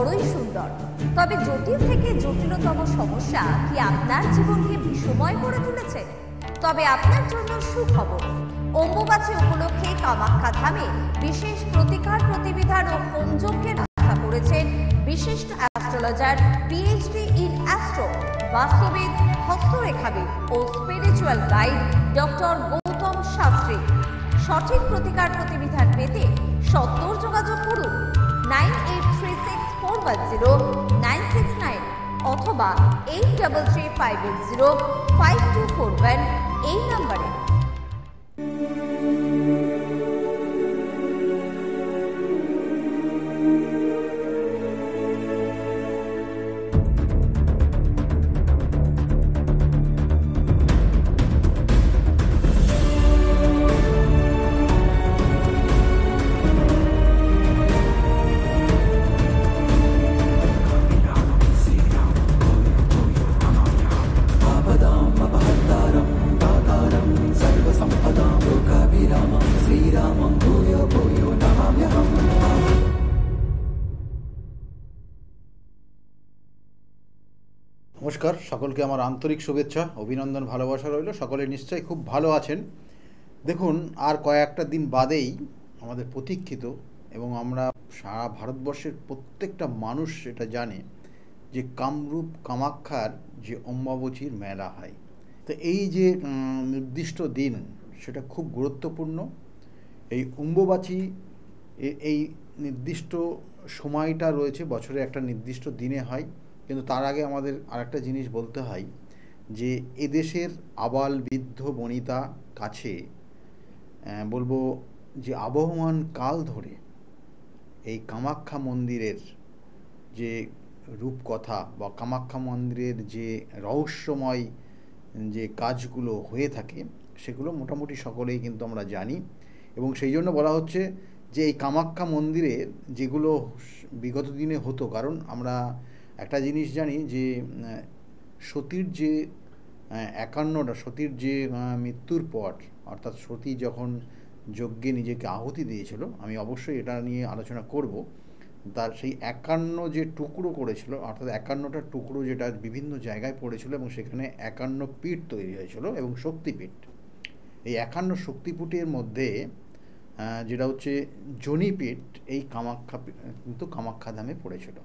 বড়ই সুন্দর। তবে জটিল থেকে জটিলতম সমস্যা কি আপনার জীবনকে বিষময় করে তুলেছে? তবে আপনার জন্য সুখবর। অম্বুবাচী উপলক্ষে কামাখ্যা ধামে বিশেষ প্রতিকার প্রতিবিধান ও হোমযজ্ঞের ব্যবস্থা করেছেন বিশিষ্ট অ্যাস্ট্রোলজার, পিএইচডি ইন অ্যাস্ট্রো, বাস্তুবিদ, হস্তরেখাবিদ ও spiritual guide doctor Gautam Shastri. সঠিক প্রতিকার প্রতিবিধান পেতে সত্তর যোগাযোগ করুন 9836410969 অথবা 8335805241 এই নম্বরে। নমস্কার, সকলকে আমার আন্তরিক শুভেচ্ছা, অভিনন্দন, ভালোবাসা রইল। সকলে নিশ্চয়ই খুব ভালো আছেন। দেখুন, আর কয়েকটা দিন বাদেই আমাদের প্রতীক্ষিত এবং আমরা সারা ভারতবর্ষের প্রত্যেকটা মানুষ এটা জানে যে কামরূপ কামাখ্যার যে অম্বুবাচীর মেলা হয়। তো এই যে নির্দিষ্ট দিন, সেটা খুব গুরুত্বপূর্ণ। এই অম্বুবাচী এই নির্দিষ্ট সময়টা রয়েছে, বছরে একটা নির্দিষ্ট দিনে হয়। কিন্তু তার আগে আমাদের আরেকটা জিনিস বলতে হয় যে এদেশের আবাল বৃদ্ধ বনিতা কাছে বলবো যে আবহমান কাল ধরে এই কামাখ্যা মন্দিরের যে রূপকথা বা কামাখ্যা মন্দিরের যে রহস্যময় যে কাজগুলো হয়ে থাকে, সেগুলো মোটামুটি সকলেই কিন্তু আমরা জানি। এবং সেই জন্য বলা হচ্ছে যে এই কামাখ্যা মন্দিরে যেগুলো বিগত দিনে হতো, কারণ আমরা একটা জিনিস জানি যে সতীর যে 51টা সতীর যে মৃত্যুর পর, অর্থাৎ সতী যখন যজ্ঞে নিজেকে আহুতি দিয়েছিল, আমি অবশ্যই এটা নিয়ে আলোচনা করব। তার সেই 51 যে টুকরো করেছিল, অর্থাৎ 51টা টুকরো যেটা বিভিন্ন জায়গায় পড়েছিল এবং সেখানে 51 পীঠ তৈরি হয়েছিল এবং শক্তিপীঠ। এই 51 শক্তিপীঠের মধ্যে যেটা হচ্ছে যোনিপীঠ, এই কামাখ্যা কিন্তু কামাখ্যা ধামে পড়েছিল।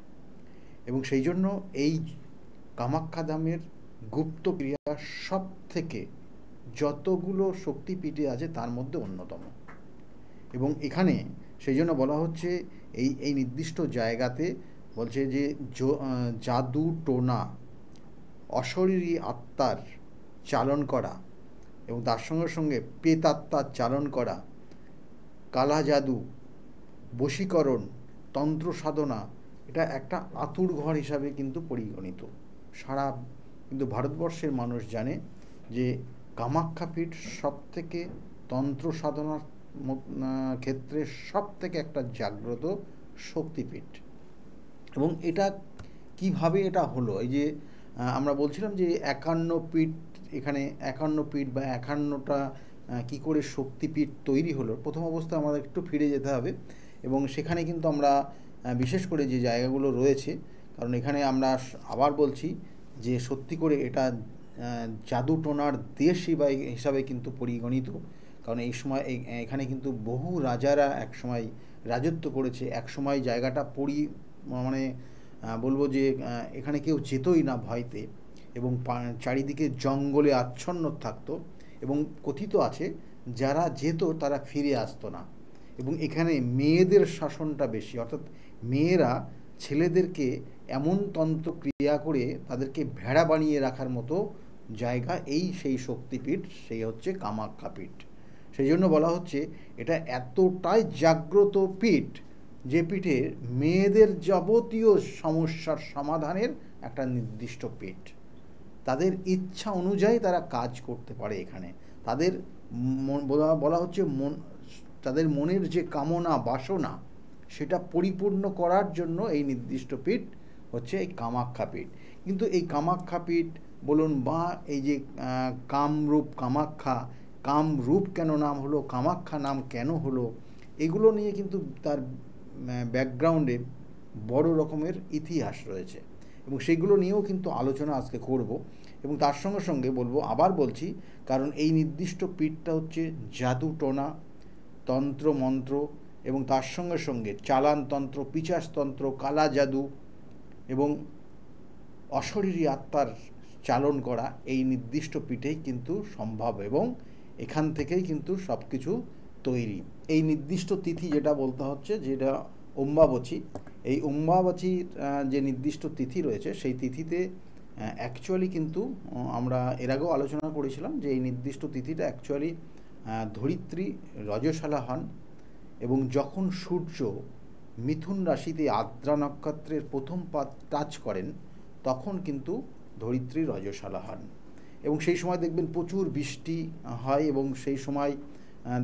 এবং সেই জন্য এই কামাখ্যা ধামের গুপ্ত ক্রিয়া সব থেকে যতগুলো শক্তিপীঠে আছে তার মধ্যে অন্যতম। এবং এখানে সেই জন্য বলা হচ্ছে এই নির্দিষ্ট জায়গাতে বলছে যে জাদু টোনা, অশরীরী আত্মার চালন করা এবং তার সঙ্গে সঙ্গে প্রেতাত্মার চালন করা, কালা জাদু, বশীকরণ, তন্ত্র সাধনা, এটা একটা আতুর ঘর হিসাবে কিন্তু পরিগণিত। সারা কিন্তু ভারতবর্ষের মানুষ জানে যে কামাখ্যা পীঠ সব থেকে তন্ত্র সাধনার ক্ষেত্রে সব থেকে একটা জাগ্রত শক্তিপীঠ। এবং এটা কিভাবে এটা হলো, এই যে আমরা বলছিলাম যে 51 পীঠ, এখানে 51 পীঠ বা 51টা কী করে শক্তিপীঠ তৈরি হলো, প্রথম অবস্থায় আমাদের একটু ফিরে যেতে হবে। এবং সেখানে কিন্তু আমরা বিশেষ করে যে জায়গাগুলো রয়েছে, কারণ এখানে আমরা আবার বলছি যে সত্যি করে এটা জাদু টোনার দেশ হিসাবে কিন্তু পরিগণিত। কারণ এই সময় এখানে কিন্তু বহু রাজারা এক সময় রাজত্ব করেছে। এক সময় জায়গাটা মানে বলবো যে এখানে কেউ যেতই না ভয়তে, এবং চারিদিকে জঙ্গলে আচ্ছন্ন থাকতো। এবং কথিত আছে যারা যেত তারা ফিরে আসতো না। এবং এখানে মেয়েদের শাসনটা বেশি, অর্থাৎ মেয়েরা ছেলেদেরকে এমন তন্ত্র ক্রিয়া করে তাদেরকে ভেড়া বানিয়ে রাখার মতো জায়গা সেই শক্তিপীঠ, সেই হচ্ছে কামাখ্যা পীঠ। সেই জন্য বলা হচ্ছে এটা এতটাই জাগ্রত পীঠ যে পীঠে মেয়েদের যাবতীয় সমস্যার সমাধানের একটা নির্দিষ্ট পীঠ। তাদের ইচ্ছা অনুযায়ী তারা কাজ করতে পারে এখানে। তাদের বলা হচ্ছে তাদের মনের যে কামনা বাসনা, সেটা পরিপূর্ণ করার জন্য এই নির্দিষ্ট পীঠ হচ্ছে এই কামাখ্যা পীঠ। কিন্তু এই কামাখ্যা পীঠ বলুন বা এই যে কামরূপ কামাখ্যা, কামরূপ কেন নাম হলো, কামাখ্যা নাম কেন হলো, এগুলো নিয়ে কিন্তু তার ব্যাকগ্রাউন্ডে বড় রকমের ইতিহাস রয়েছে, এবং সেগুলো নিয়েও কিন্তু আলোচনা আজকে করব। এবং তার সঙ্গে সঙ্গে বলবো, আবার বলছি, কারণ এই নির্দিষ্ট পীঠটা হচ্ছে জাদুটোনা, তন্ত্র মন্ত্র, এবং তার সঙ্গে সঙ্গে চালানতন্ত্র, পিচাসতন্ত্র, কালা জাদু এবং অশরীরী আত্মার চালন করা এই নির্দিষ্ট পীঠেই কিন্তু সম্ভব, এবং এখান থেকেই কিন্তু সব কিছু তৈরি। এই নির্দিষ্ট তিথি যেটা বলতে হচ্ছে, যেটা অম্বাবচী, এই অম্বাবচীর যে নির্দিষ্ট তিথি রয়েছে, সেই তিথিতে অ্যাকচুয়ালি কিন্তু আমরা এর আগেও আলোচনা করেছিলাম যে এই নির্দিষ্ট তিথিটা অ্যাকচুয়ালি ধরিত্রী রজস্বালা হন, এবং যখন সূর্য মিথুন রাশিতে আদ্রা নক্ষত্রের প্রথম পাদ টাচ করেন তখন কিন্তু ধরিত্রী রজস্বালা হন। এবং সেই সময় দেখবেন প্রচুর বৃষ্টি হয়, এবং সেই সময়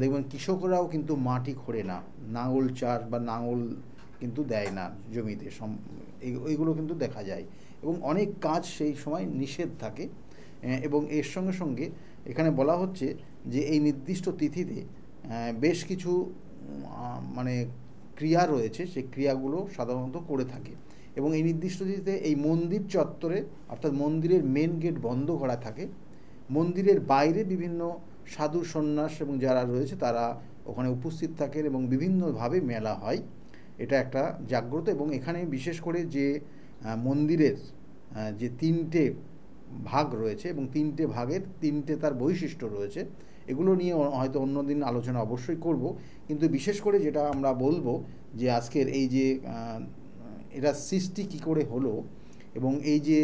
দেখবেন কৃষকরাও কিন্তু মাটি খোঁড়ে না, নাঙল চাষ বা নাঙল কিন্তু দেয় না জমিতে, এইগুলো কিন্তু দেখা যায়, এবং অনেক কাজ সেই সময় নিষেধ থাকে। এবং এর সঙ্গে সঙ্গে এখানে বলা হচ্ছে যে এই নির্দিষ্ট তিথিতে বেশ কিছু মানে ক্রিয়া রয়েছে, সেই ক্রিয়াগুলো সাধারণত করে থাকে। এবং এই নির্দিষ্ট তিথিতে এই মন্দির চত্বরে, অর্থাৎ মন্দিরের মেন গেট বন্ধ করা থাকে, মন্দিরের বাইরে বিভিন্ন সাধু সন্ন্যাস এবং যারা রয়েছে তারা ওখানে উপস্থিত থাকেন, এবং বিভিন্নভাবে মেলা হয়। এটা একটা জাগ্রত, এবং এখানে বিশেষ করে যে মন্দিরের যে 3টে ভাগ রয়েছে, এবং 3টে ভাগের 3টে তার বৈশিষ্ট্য রয়েছে, এগুলো নিয়ে হয়তো অন্যদিন আলোচনা অবশ্যই করব। কিন্তু বিশেষ করে যেটা আমরা বলবো যে আজকের এই যে এটা সৃষ্টি কী করে হলো, এবং এই যে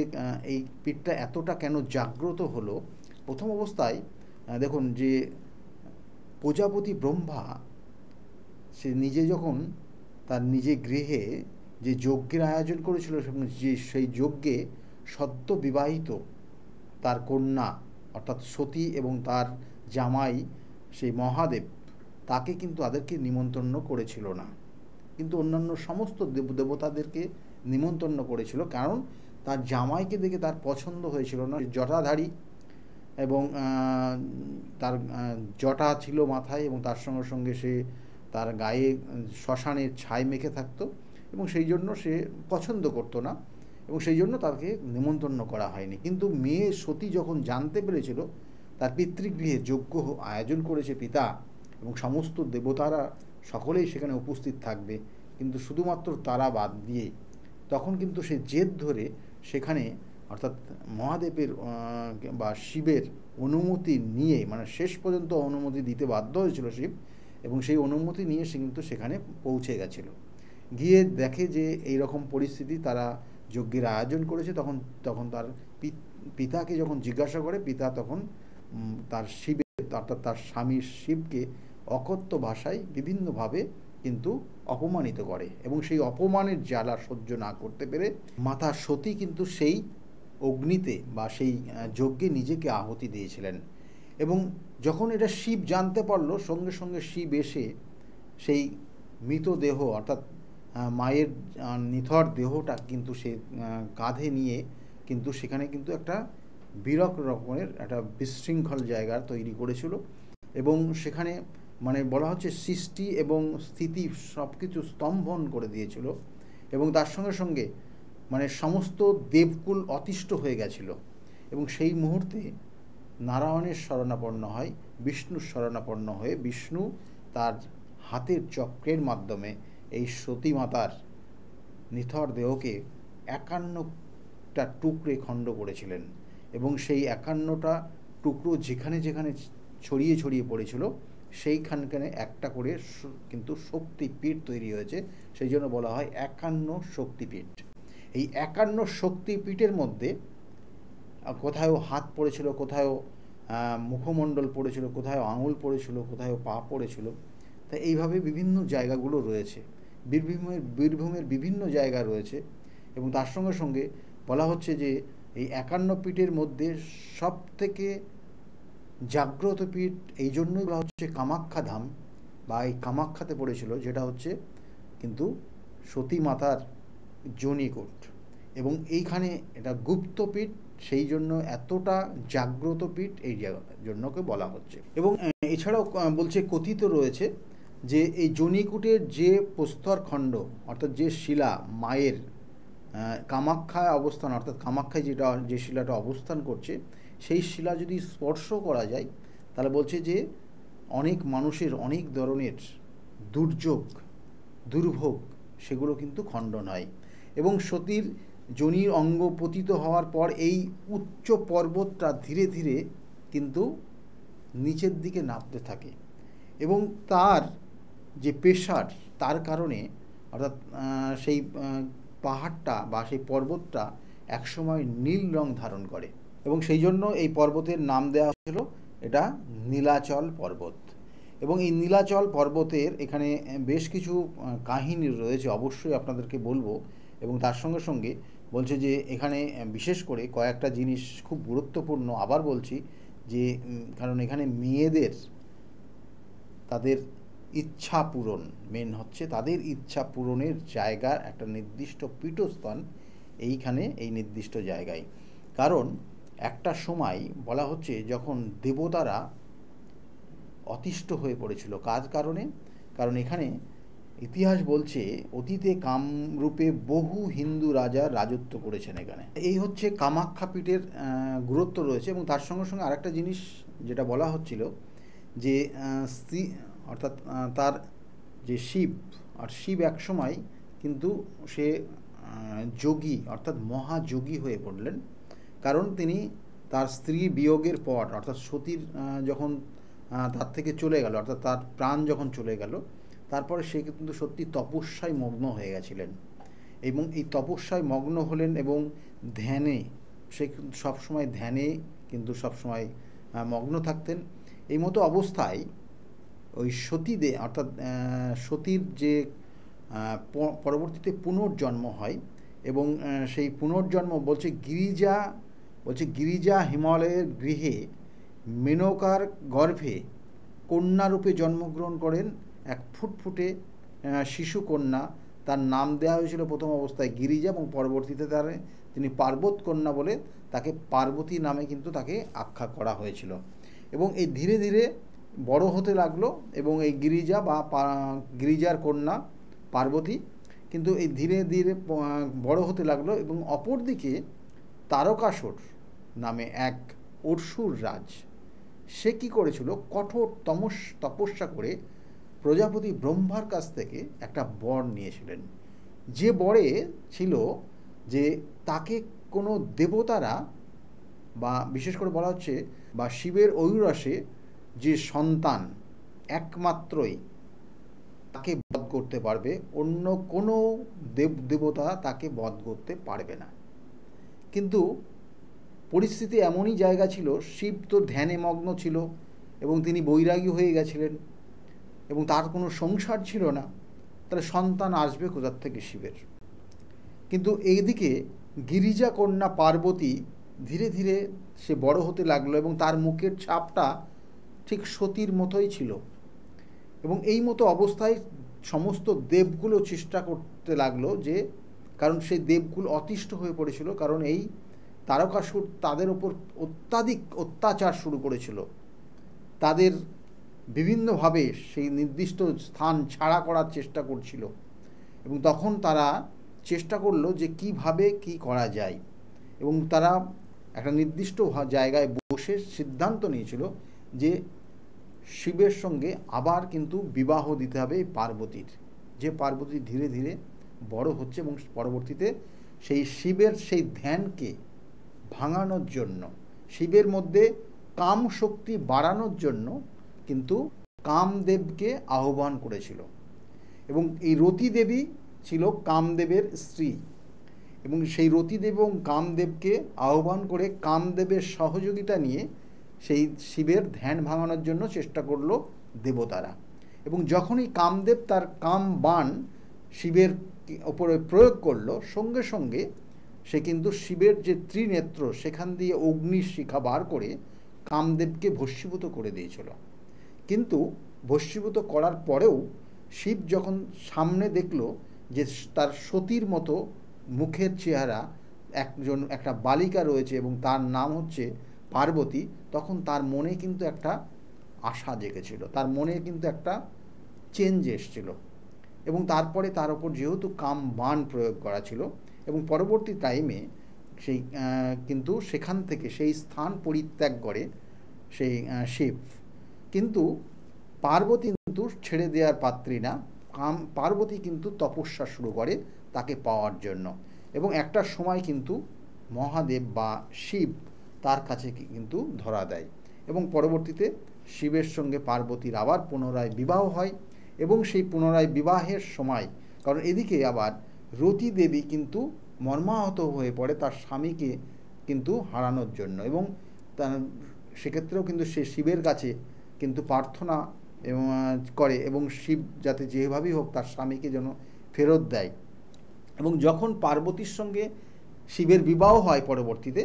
এই পীঠটা এতটা কেন জাগ্রত হলো। প্রথম অবস্থায় দেখুন যে প্রজাপতি ব্রহ্মা সে নিজে যখন তার নিজে গৃহে যে যজ্ঞের আয়োজন করেছিল, যে সেই যজ্ঞে সদ্য বিবাহিত তার কন্যা অর্থাৎ সতী এবং তার জামাই সেই মহাদেব, তাকে কিন্তু তাদেরকে নিমন্ত্রণ করেছিল না, কিন্তু অন্যান্য সমস্ত দেবতাদেরকে নিমন্ত্রণ করেছিল, কারণ তার জামাইকে দেখে তার পছন্দ হয়েছিল না। জটাধারী, এবং তার জটা ছিল মাথায়, এবং তার সঙ্গে সঙ্গে সে তার গায়ে শ্মশানের ছাই মেখে থাকতো, এবং সেই জন্য সে পছন্দ করতো না, এবং সেই জন্য তাকে নিমন্ত্রণ করা হয়নি। কিন্তু মেয়ে সতী যখন জানতে পেরেছিল তার পিতৃগৃহে যজ্ঞ আয়োজন করেছে পিতা, এবং সমস্ত দেবতারা সকলেই সেখানে উপস্থিত থাকবে, কিন্তু শুধুমাত্র তারা বাদ দিয়ে, তখন কিন্তু সে জেদ ধরে সেখানে, অর্থাৎ মহাদেবের বা শিবের অনুমতি নিয়ে, মানে শেষ পর্যন্ত অনুমতি দিতে বাধ্য হয়েছিল শিব, এবং সেই অনুমতি নিয়ে সে কিন্তু সেখানে পৌঁছে গেছিল। গিয়ে দেখে যে এই রকম পরিস্থিতি, তারা যজ্ঞের আয়োজন করেছে। তখন তার পিতাকে যখন জিজ্ঞাসা করে, পিতা তখন তার শিবের, অর্থাৎ তার স্বামীর শিবকে অকথ্য ভাষায় বিভিন্নভাবে কিন্তু অপমানিত করে, এবং সেই অপমানের জ্বালা সহ্য না করতে পেরে মাতা সতী কিন্তু সেই অগ্নিতে বা সেই যজ্ঞে নিজেকে আহুতি দিয়েছিলেন। এবং যখন এটা শিব জানতে পারলো, সঙ্গে সঙ্গে শিব এসে সেই মৃতদেহ, অর্থাৎ মায়ের নিথর দেহটা কিন্তু সে কাঁধে নিয়ে কিন্তু সেখানে কিন্তু একটা বিরক রকমের একটা বিশৃঙ্খল জায়গা তৈরি করেছিল, এবং সেখানে মানে বলা হচ্ছে সৃষ্টি এবং স্থিতি সব কিছু স্তম্ভন করে দিয়েছিল, এবং তার সঙ্গে সঙ্গে মানে সমস্ত দেবকুল অতিষ্ঠ হয়ে গেছিল। এবং সেই মুহূর্তে নারায়ণের শরণাপন্ন হয়, বিষ্ণুর শরণাপন্ন হয়ে বিষ্ণু তার হাতের চক্রের মাধ্যমে এই সতী মাতার নিথর দেহকে 51টা টুকরে খণ্ড করেছিলেন, এবং সেই 51টা টুকরো যেখানে যেখানে ছড়িয়ে ছড়িয়ে পড়েছিল সেইখানখানে একটা করে কিন্তু শক্তিপীঠ তৈরি হয়েছে। সেই জন্য বলা হয় 51 শক্তিপীঠ। এই 51 শক্তিপীঠের মধ্যে কোথাও হাত পড়েছিল, কোথাও মুখমণ্ডল পড়েছিল, কোথাও আঙুল পড়েছিল, কোথাও পা পড়েছিল। তা এইভাবে বিভিন্ন জায়গাগুলো রয়েছে, বীরভূমের বিভিন্ন জায়গা রয়েছে। এবং তার সঙ্গে সঙ্গে বলা হচ্ছে যে এই 51 পীঠের মধ্যে সব থেকে জাগ্রত পীঠ এই জন্যই বলা হচ্ছে কামাখ্যা ধাম, বা এই কামাখ্যাতে পড়েছিল, যেটা হচ্ছে কিন্তু সতী মাতার যোনিকূট। এবং এইখানে এটা গুপ্তপীঠ, সেই জন্য এতটা জাগ্রত পীঠ এই জন্যকে বলা হচ্ছে। এবং এছাড়াও বলছে, কথিত রয়েছে যে এই জনিকুটের যে প্রস্তরখণ্ড অর্থাৎ যে শিলা মায়ের কামাখ্যায় অবস্থান, অর্থাৎ কামাখ্যায় যে শিলাটা অবস্থান করছে, সেই শিলা যদি স্পর্শ করা যায় তাহলে বলছে যে অনেক মানুষের অনেক ধরনের দুর্যোগ দুর্ভোগ সেগুলো কিন্তু খণ্ডন হয়। এবং সতীর যোনির অঙ্গ পতিত হওয়ার পর এই উচ্চ পর্বতটা ধীরে ধীরে কিন্তু নিচের দিকে নামতে থাকে এবং তার যে প্রেশার, তার কারণে অর্থাৎ সেই পাহাড়টা বা সেই পর্বতটা একসময় নীল রং ধারণ করে এবং সেই জন্য এই পর্বতের নাম দেওয়া হয়েছিল এটা নীলাচল পর্বত। এবং এই নীলাচল পর্বতের এখানে বেশ কিছু কাহিনী রয়েছে, অবশ্যই আপনাদেরকে বলবো। এবং তার সঙ্গে সঙ্গে বলছে যে এখানে বিশেষ করে কয়েকটা জিনিস খুব গুরুত্বপূর্ণ, আবার বলছি যে কারণ এখানে মেয়েদের তাদের ইচ্ছা পূরণ, মেন হচ্ছে তাদের ইচ্ছা পূরণের জায়গার একটা নির্দিষ্ট পীঠস্থান এইখানে, এই নির্দিষ্ট জায়গায়। কারণ একটা সময় বলা হচ্ছে যখন দেবতারা অতিষ্ঠ হয়ে পড়েছিল, কার কারণে? কারণ এখানে ইতিহাস বলছে অতীতে কামরূপে বহু হিন্দু রাজা রাজত্ব করেছেন এখানে। এই হচ্ছে কামাখ্যা পীঠের গুরুত্ব রয়েছে। এবং তার সঙ্গে সঙ্গে আরেকটা জিনিস যেটা বলা হচ্ছিল যে স্ত্রী অর্থাৎ তার যে শিব, আর শিব এক সময় কিন্তু সে যোগী অর্থাৎ মহাযোগী হয়ে পড়লেন। কারণ তিনি তার স্ত্রী বিয়োগের পর অর্থাৎ সতীর যখন তার থেকে চলে গেল, অর্থাৎ তার প্রাণ যখন চলে গেল, তারপরে সে কিন্তু সত্যি তপস্যায় মগ্ন হয়ে গেছিলেন। এবং এই তপস্যায় মগ্ন হলেন এবং ধ্যানে, সে সবসময় ধ্যানে কিন্তু সবসময় মগ্ন থাকতেন। এই মতো অবস্থায় ওই সতীদে অর্থাৎ সতীর যে পরবর্তীতে পুনর্জন্ম হয় এবং সেই পুনর্জন্ম বলছে গিরিজা হিমালয়ের গৃহে মেনকার গর্ভে কন্যারূপে জন্মগ্রহণ করেন এক ফুটফুটে শিশু কন্যা। তার নাম দেওয়া হয়েছিল প্রথম অবস্থায় গিরিজা এবং পরবর্তীতে তিনি পার্বত কন্যা বলে তাকে পার্বতী নামে কিন্তু তাকে আখ্যা করা হয়েছিল। এবং এই ধীরে ধীরে বড় হতে লাগলো এবং এই গিরিজা বা গিরিজার কন্যা পার্বতী কিন্তু এই ধীরে ধীরে বড় হতে লাগলো। এবং অপরদিকে তারকাসুর নামে এক অসুর রাজ, সে কী করেছিল, কঠোর তপস্যা করে প্রজাপতি ব্রহ্মার কাছ থেকে একটা বর নিয়েছিলেন। যে বরে ছিল যে তাকে কোনো দেবতারা বা বিশেষ করে বলা হচ্ছে বা শিবের ঐরাসে যে সন্তান একমাত্রই তাকে বধ করতে পারবে, অন্য কোনো দেবতা তাকে বধ করতে পারবে না। কিন্তু পরিস্থিতি এমনই জায়গা ছিল, শিব তো ধ্যানে মগ্ন ছিল এবং তিনি বৈরাগী হয়ে গেছিলেন এবং তার কোনো সংসার ছিল না, তাহলে সন্তান আসবে কোথার থেকে শিবের? কিন্তু এইদিকে গিরিজা কন্যা পার্বতী ধীরে ধীরে সে বড় হতে লাগলো এবং তার মুখের ছাপটা ঠিক সতীর মতোই ছিল। এবং এই মতো অবস্থায় সমস্ত দেবগুলো চেষ্টা করতে লাগলো যে, কারণ সেই দেবগুলো অতিষ্ঠ হয়ে পড়েছিল, কারণ এই তারকাসুর তাদের ওপর অত্যাধিক অত্যাচার শুরু করেছিল, তাদের বিভিন্নভাবে সেই নির্দিষ্ট স্থান ছাড়া করার চেষ্টা করছিল। এবং তখন তারা চেষ্টা করলো যে কিভাবে কি করা যায় এবং তারা একটা নির্দিষ্ট জায়গায় বসে সিদ্ধান্ত নিয়েছিল যে শিবের সঙ্গে আবার কিন্তু বিবাহ দিতে হবে পার্বতীর, যে পার্বতী ধীরে ধীরে বড় হচ্ছে এবং পরবর্তীতে সেই শিবের সেই ধ্যানকে ভাঙানোর জন্য, শিবের মধ্যে কাম শক্তি বাড়ানোর জন্য কিন্তু কামদেবকে আহ্বান করেছিল। এবং এই রতি দেবী ছিল কামদেবের স্ত্রী এবং সেই রতিদেব এবং কামদেবকে আহ্বান করে কামদেবের সহযোগিতা নিয়ে সেই শিবের ধ্যান ভাঙানোর জন্য চেষ্টা করলো দেবতারা। এবং যখনই কামদেব তার কাম বাণ শিবের ওপরে প্রয়োগ করলো, সঙ্গে সঙ্গে সে কিন্তু শিবের যে ত্রিনেত্র সেখান দিয়ে অগ্নির শিখা বার করে কামদেবকে ভস্মীভূত করে দিয়েছিল। কিন্তু ভস্মীভূত করার পরেও শিব যখন সামনে দেখল যে তার সতীর মতো মুখের চেহারা একটা বালিকা রয়েছে এবং তার নাম হচ্ছে পার্বতী, তখন তার মনে কিন্তু একটা আশা জেগেছিল, তার মনে কিন্তু একটা চেঞ্জ এসেছিল এবং তারপরে তার ওপর যেহেতু কাম বাণ প্রয়োগ করা ছিল এবং পরবর্তী টাইমে সেই কিন্তু সেখান থেকে সেই স্থান পরিত্যাগ করে সেই শিব। কিন্তু পার্বতী কিন্তু ছেড়ে দেওয়ার পাত্রী না, পার্বতী কিন্তু তপস্যা শুরু করে তাকে পাওয়ার জন্য এবং একটা সময় কিন্তু মহাদেব বা শিব তার কাছে কিন্তু ধরা দেয় এবং পরবর্তীতে শিবের সঙ্গে পার্বতীর আবার পুনরায় বিবাহ হয় এবং সেই পুনরায় বিবাহের সময়, কারণ এদিকে আবার রতি দেবী কিন্তু মর্মাহত হয়ে পড়ে তার স্বামীকে কিন্তু হারানোর জন্য এবং সেক্ষেত্রেও কিন্তু সে শিবের কাছে কিন্তু প্রার্থনা করে এবং শিব যাতে যেভাবেই হোক তার স্বামীকে যেন ফেরত দেয়। এবং যখন পার্বতীর সঙ্গে শিবের বিবাহ হয় পরবর্তীতে,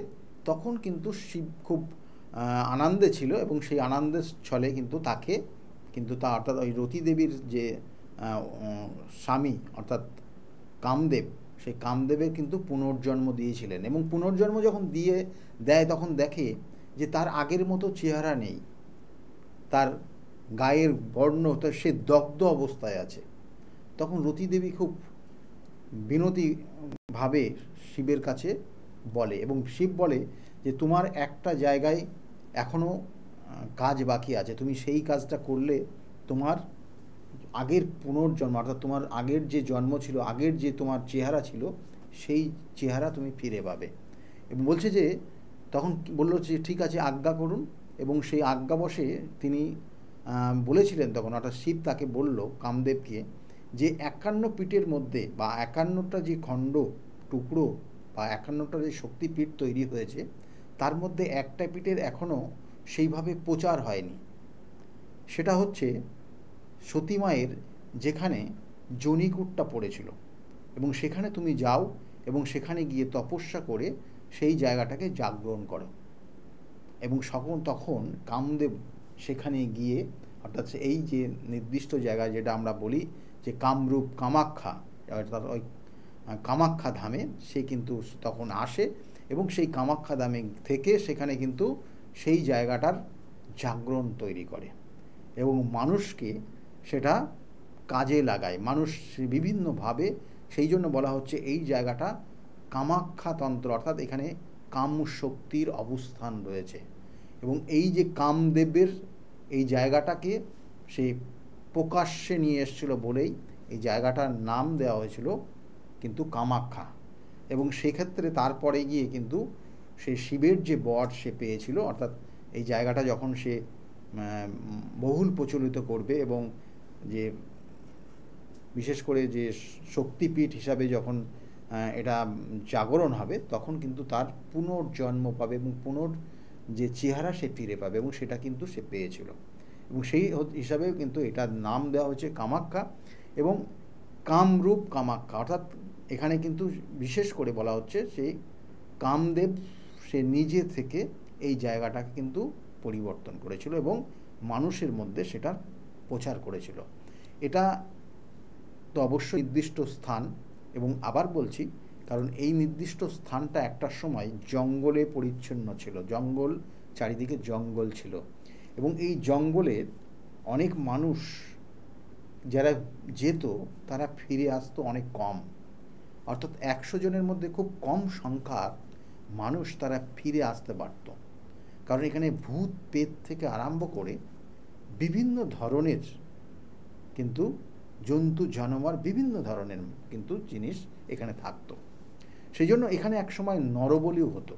তখন কিন্তু শিব খুব আনন্দে ছিল এবং সেই আনন্দের ছলে কিন্তু তাকে কিন্তু তা অর্থাৎ ওই রতি দেবীর যে স্বামী অর্থাৎ কামদেব, সেই কামদেবের কিন্তু পুনর্জন্ম দিয়েছিলেন এবং পুনর্জন্ম যখন দিয়ে দেয় তখন দেখে যে তার আগের মতো চেহারা নেই, তার গায়ের বর্ণ সে দগ্ধ অবস্থায় আছে। তখন রতি দেবী খুব বিনতিভাবে শিবের কাছে বলে এবং শিব বলে যে তোমার একটা জায়গায় এখনও কাজ বাকি আছে, তুমি সেই কাজটা করলে তোমার আগের পুনর্জন্ম অর্থাৎ তোমার আগের যে জন্ম ছিল, আগের যে তোমার চেহারা ছিল, সেই চেহারা তুমি ফিরে পাবে। এবং বলছে যে তখন বললো যে ঠিক আছে আজ্ঞা করুন এবং সেই আজ্ঞাবশে তিনি বলেছিলেন তখন অর্থাৎ শিব তাকে বলল কামদেবকে যে 51 পীঠের মধ্যে বা 51টা যে খণ্ড টুকরো বা 51টা যে শক্তিপীঠ তৈরি হয়েছে তার মধ্যে একটা পীঠের এখনও সেইভাবে প্রচার হয়নি, সেটা হচ্ছে সতী মায়ের যেখানে জনিকুটটা পড়েছিল এবং সেখানে তুমি যাও এবং সেখানে গিয়ে তপস্যা করে সেই জায়গাটাকে জাগরণ করো। এবং তখন কামদেব সেখানে গিয়ে অর্থাৎ এই যে নির্দিষ্ট জায়গায় যেটা আমরা বলি যে কামরূপ কামাখ্যা অর্থাৎ ওই কামাখ্যা ধামে সে কিন্তু তখন আসে এবং সেই কামাখ্যা ধামে থেকে সেখানে কিন্তু সেই জায়গাটার জাগরণ তৈরি করে এবং মানুষকে সেটা কাজে লাগায়, মানুষ বিভিন্নভাবে। সেই জন্য বলা হচ্ছে এই জায়গাটা কামাখ্যা তন্ত্র অর্থাৎ এখানে কাম শক্তির অবস্থান রয়েছে এবং এই যে কামদেবের এই জায়গাটাকে সে প্রকাশ্যে নিয়ে এসেছিল বলেই এই জায়গাটার নাম দেওয়া হয়েছিল কিন্তু কামাখ্যা। এবং সেক্ষেত্রে তারপরে গিয়ে কিন্তু সে শিবের যে বর সে পেয়েছিল অর্থাৎ এই জায়গাটা যখন সে বহুল প্রচলিত করবে এবং যে বিশেষ করে যে শক্তিপীঠ হিসাবে যখন এটা জাগরণ হবে তখন কিন্তু তার পুনর্জন্ম পাবে এবং যে চেহারা সে ফিরে পাবে এবং সেটা কিন্তু সে পেয়েছিল এবং সেই হিসাবে কিন্তু এটার নাম দেওয়া হয়েছে কামাখ্যা এবং কামরূপ কামাখ্যা। অর্থাৎ এখানে কিন্তু বিশেষ করে বলা হচ্ছে সেই কামদেব সে নিজে থেকে এই জায়গাটাকে কিন্তু পরিবর্তন করেছিল এবং মানুষের মধ্যে সেটার প্রচার করেছিল। এটা তো অবশ্যই নির্দিষ্ট স্থান এবং আবার বলছি কারণ এই নির্দিষ্ট স্থানটা একটা সময় জঙ্গলে পরিচ্ছন্ন ছিল, জঙ্গল চারিদিকে জঙ্গল ছিল এবং এই জঙ্গলের অনেক মানুষ যারা যেত তারা ফিরে আসতো অনেক কম, অর্থাৎ 100 জনের মধ্যে খুব কম সংখ্যা মানুষ তারা ফিরে আসতে পারত। কারণ এখানে ভূত পেত থেকে আরম্ভ করে বিভিন্ন ধরনের কিন্তু জন্তু জানোয়ার বিভিন্ন ধরনের কিন্তু জিনিস এখানে থাকতো। সেই জন্য এখানে একসময় নরবলিও হতো।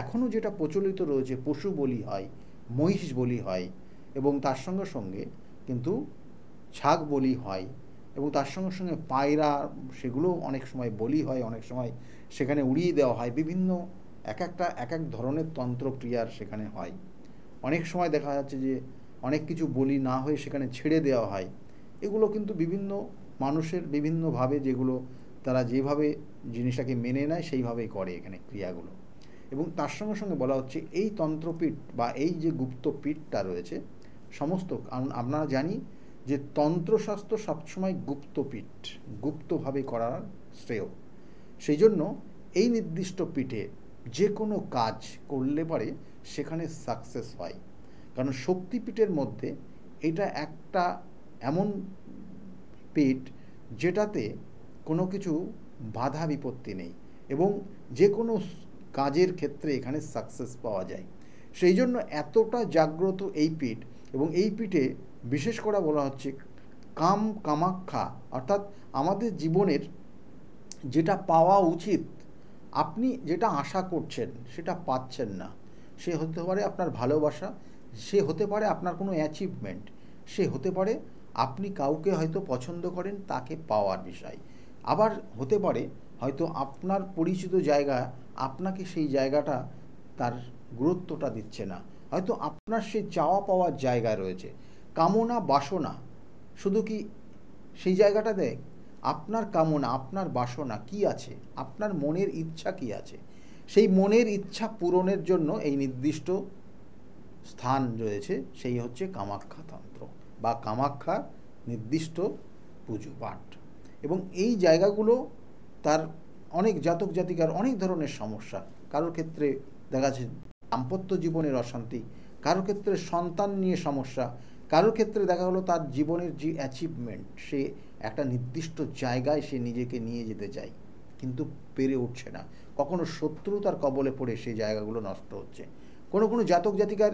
এখনও যেটা প্রচলিত রয়েছে পশু বলি হয়, মহিষ বলি হয় এবং তার সঙ্গে সঙ্গে কিন্তু ছাগ বলি হয় এবং তার সঙ্গে সঙ্গে পায়রা সেগুলো অনেক সময় বলি হয়, অনেক সময় সেখানে উড়িয়ে দেওয়া হয়, বিভিন্ন এক এক ধরনের তন্ত্রক্রিয়ার সেখানে হয়। অনেক সময় দেখা যাচ্ছে যে অনেক কিছু বলি না হয়ে সেখানে ছেড়ে দেওয়া হয়। এগুলো কিন্তু বিভিন্ন মানুষের বিভিন্নভাবে যেগুলো তারা যেভাবে জিনিসটাকে মেনে নেয় সেইভাবেই করে এখানে ক্রিয়াগুলো। এবং তার সঙ্গে সঙ্গে বলা হচ্ছে এই তন্ত্রপীঠ বা এই যে গুপ্তপীঠটা রয়েছে সমস্ত, কারণ আমরা জানি যে তন্ত্রশাস্ত্র সবসময় গুপ্তপীঠ, গুপ্তভাবে করার শ্রেয়। সেই জন্য এই নির্দিষ্ট পীঠে যে কোনো কাজ করলে পরে সেখানে সাকসেস হয়, কারণ শক্তিপীঠের মধ্যে এটা একটা এমন পিঠ যেটাতে কোনো কিছু বাধা বিপত্তি নেই এবং যে কোনো কাজের ক্ষেত্রে এখানে সাকসেস পাওয়া যায়। সেই জন্য এতটা জাগ্রত এই পীঠ, এবং এই পীঠে বিশেষ করে বলা হচ্ছে কামাখ্যা, অর্থাৎ আমাদের জীবনের যেটা পাওয়া উচিত, আপনি যেটা আশা করছেন সেটা পাচ্ছেন না, সে হতে পারে আপনার ভালোবাসা, সে হতে পারে আপনার কোনো অ্যাচিভমেন্ট, সে হতে পারে আপনি কাউকে হয়তো পছন্দ করেন তাকে পাওয়ার বিষয়, আবার হতে পারে হয়তো আপনার পরিচিত জায়গা আপনাকে সেই জায়গাটা তার গুরুত্বটা দিচ্ছে না, হয়তো আপনার সেই চাওয়া পাওয়ার জায়গা রয়েছে। কামনা বাসনা শুধু কি সেই জায়গাটা দেয়? আপনার কামনা, আপনার বাসনা কি আছে, আপনার মনের ইচ্ছা কি আছে, সেই মনের ইচ্ছা পূরণের জন্য এই নির্দিষ্ট স্থান রয়েছে, সেই হচ্ছে কামাখ্যা তন্ত্র বা কামাখ্যা নির্দিষ্ট পুজো পাঠ। এবং এই জায়গাগুলো তার অনেক জাতক জাতিকার অনেক ধরনের সমস্যা, কারোর ক্ষেত্রে দেখা যাচ্ছে দাম্পত্য জীবনের অশান্তি, কারোর ক্ষেত্রে সন্তান নিয়ে সমস্যা, কারোর ক্ষেত্রে দেখা হলো তার জীবনের যে অ্যাচিভমেন্ট, সে একটা নির্দিষ্ট জায়গায় সে নিজেকে নিয়ে যেতে চায় কিন্তু পেরে উঠছে না, কখনো শত্রুতার কবলে পড়ে সেই জায়গাগুলো নষ্ট হচ্ছে, কোনো কোনো জাতক জাতিকার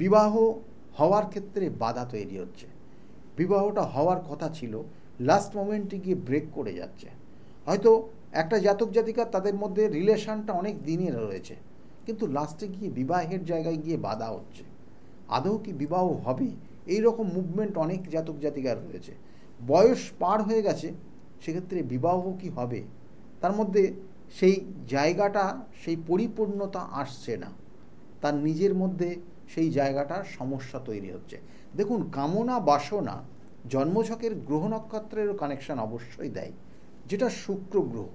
বিবাহ হওয়ার ক্ষেত্রে বাধা তৈরি হচ্ছে, বিবাহটা হওয়ার কথা ছিল লাস্ট মোমেন্টে গিয়ে ব্রেক করে যাচ্ছে, হয়তো একটা জাতক জাতিকা তাদের মধ্যে রিলেশনটা অনেক দিনের রয়েছে কিন্তু লাস্টে গিয়ে বিবাহের জায়গায় গিয়ে বাধা হচ্ছে, আদৌ কি বিবাহ হবে, এই রকম মুভমেন্ট অনেক জাতক জাতিকার রয়েছে। বয়স পার হয়ে গেছে, সেক্ষেত্রে বিবাহ কি হবে, তার মধ্যে সেই জায়গাটা, সেই পরিপূর্ণতা আসছে না, তার নিজের মধ্যে সেই জায়গাটা সমস্যা তৈরি হচ্ছে। দেখুন, কামনা বাসনা জন্মছকের গ্রহ নক্ষত্রেরও কানেকশন অবশ্যই দেয়, যেটা শুক্র গ্রহ।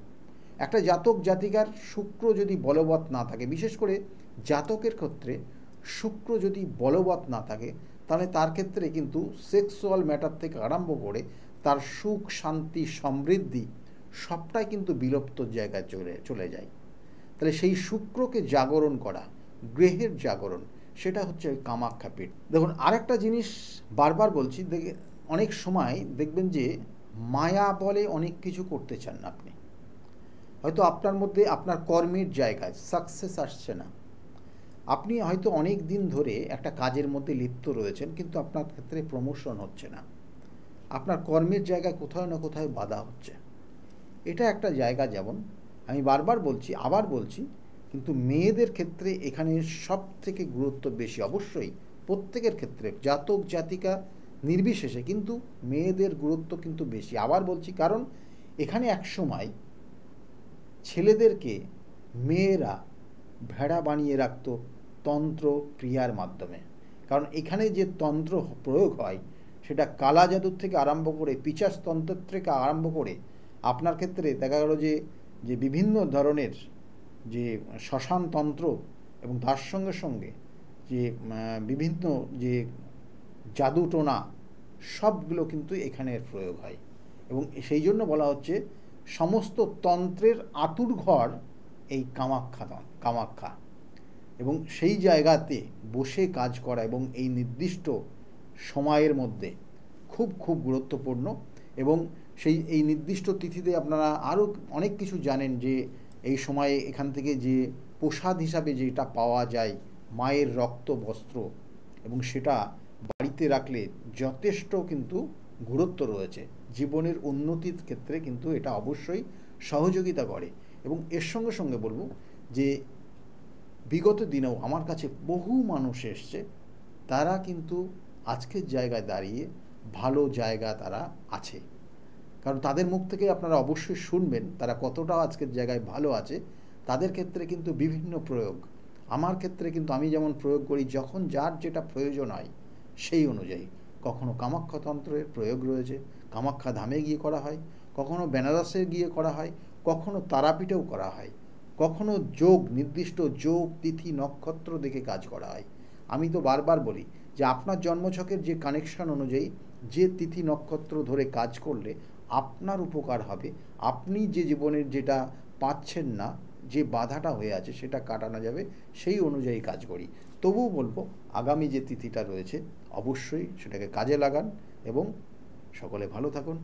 একটা জাতক জাতিকার শুক্র যদি বলবৎ না থাকে, বিশেষ করে জাতকের ক্ষেত্রে শুক্র যদি বলবৎ না থাকে, তাহলে তার ক্ষেত্রে কিন্তু সেক্সুয়াল ম্যাটার থেকে আরম্ভ করে তার সুখ শান্তি সমৃদ্ধি সবটাই কিন্তু বিলুপ্ত জায়গায় চলে যায়। তাহলে সেই শুক্রকে জাগরণ করা, গ্রহের জাগরণ, সেটা হচ্ছে কামাখ্যা পীঠ। দেখুন, আরেকটা জিনিস বারবার বলছি, অনেক সময় দেখবেন যে মায়া বলে অনেক কিছু করতে চান না আপনি, হয়তো আপনার মধ্যে আপনার কর্মের জায়গায় সাকসেস আসছে না, আপনি হয়তো অনেক দিন ধরে একটা কাজের মধ্যে লিপ্ত রয়েছেন কিন্তু আপনার ক্ষেত্রে প্রমোশন হচ্ছে না, আপনার কর্মের জায়গায় কোথাও না কোথাও বাধা হচ্ছে। এটা একটা জায়গা, যেমন আমি বারবার বলছি, আবার বলছি, কিন্তু মেয়েদের ক্ষেত্রে এখানে সব থেকে গুরুত্ব বেশি, অবশ্যই প্রত্যেকের ক্ষেত্রে জাতক জাতিকা নির্বিশেষে, কিন্তু মেয়েদের গুরুত্ব কিন্তু বেশি। আবার বলছি, কারণ এখানে এক সময় ছেলেদেরকে মেয়েরা ভেড়া বানিয়ে রাখত তন্ত্র ক্রিয়ার মাধ্যমে, কারণ এখানে যে তন্ত্র প্রয়োগ হয় সেটা কালা জাদুর থেকে আরম্ভ করে পিচাস তন্ত্রের থেকে আরম্ভ করে আপনার ক্ষেত্রে দেখা গেল যে বিভিন্ন ধরনের যে শ্মশান তন্ত্র, এবং তার সঙ্গে সঙ্গে যে বিভিন্ন যে জাদুটোনা, সবগুলো কিন্তু এখানে প্রয়োগ হয়। এবং সেই জন্য বলা হচ্ছে সমস্ত তন্ত্রের আতুরঘর এই কামাখ্যা, এবং সেই জায়গাতে বসে কাজ করা এবং এই নির্দিষ্ট সময়ের মধ্যে খুব খুব গুরুত্বপূর্ণ। এবং এই নির্দিষ্ট তিথিতে আপনারা আরও অনেক কিছু জানেন, যে এই সময়ে এখান থেকে যে প্রসাদ হিসাবে যেটা পাওয়া যায়, মায়ের রক্ত বস্ত্র, এবং সেটা বাড়িতে রাখলে যথেষ্ট কিন্তু গুরুত্ব রয়েছে, জীবনের উন্নতির ক্ষেত্রে কিন্তু এটা অবশ্যই সহযোগিতা করে। এবং এর সঙ্গে সঙ্গে বলবো যে বিগত দিনেও আমার কাছে বহু মানুষ এসছে, তারা কিন্তু আজকের জায়গায় দাঁড়িয়ে ভালো জায়গা তারা আছে, কারণ তাদের মুখ থেকে আপনারা অবশ্যই শুনবেন তারা কতটা আজকের জায়গায় ভালো আছে। তাদের ক্ষেত্রে কিন্তু বিভিন্ন প্রয়োগ, আমার ক্ষেত্রে কিন্তু আমি যেমন প্রয়োগ করি, যখন যার যেটা প্রয়োজন হয় সেই অনুযায়ী, কখনো কামাখ্যা তন্ত্রের প্রয়োগ রয়েছে, কামাখ্যা ধামে গিয়ে করা হয়, কখনো বেনারসে গিয়ে করা হয়, কখনো তারাপীঠেও করা হয়, কখনো যোগ, নির্দিষ্ট যোগ তিথি নক্ষত্র দেখে কাজ করা হয়। আমি তো বারবার বলি যে আপনার জন্মছকের যে কানেকশন অনুযায়ী যে তিথি নক্ষত্র ধরে কাজ করলে আপনার উপকার হবে, আপনি যে জীবনের যেটা পাচ্ছেন না, যে বাধাটা হয়ে আছে সেটা কাটানো যাবে, সেই অনুযায়ী কাজ করি। তবুও বলবো আগামী যে তিথিটা রয়েছে অবশ্যই সেটাকে কাজে লাগান এবং সকলে ভালো থাকুন।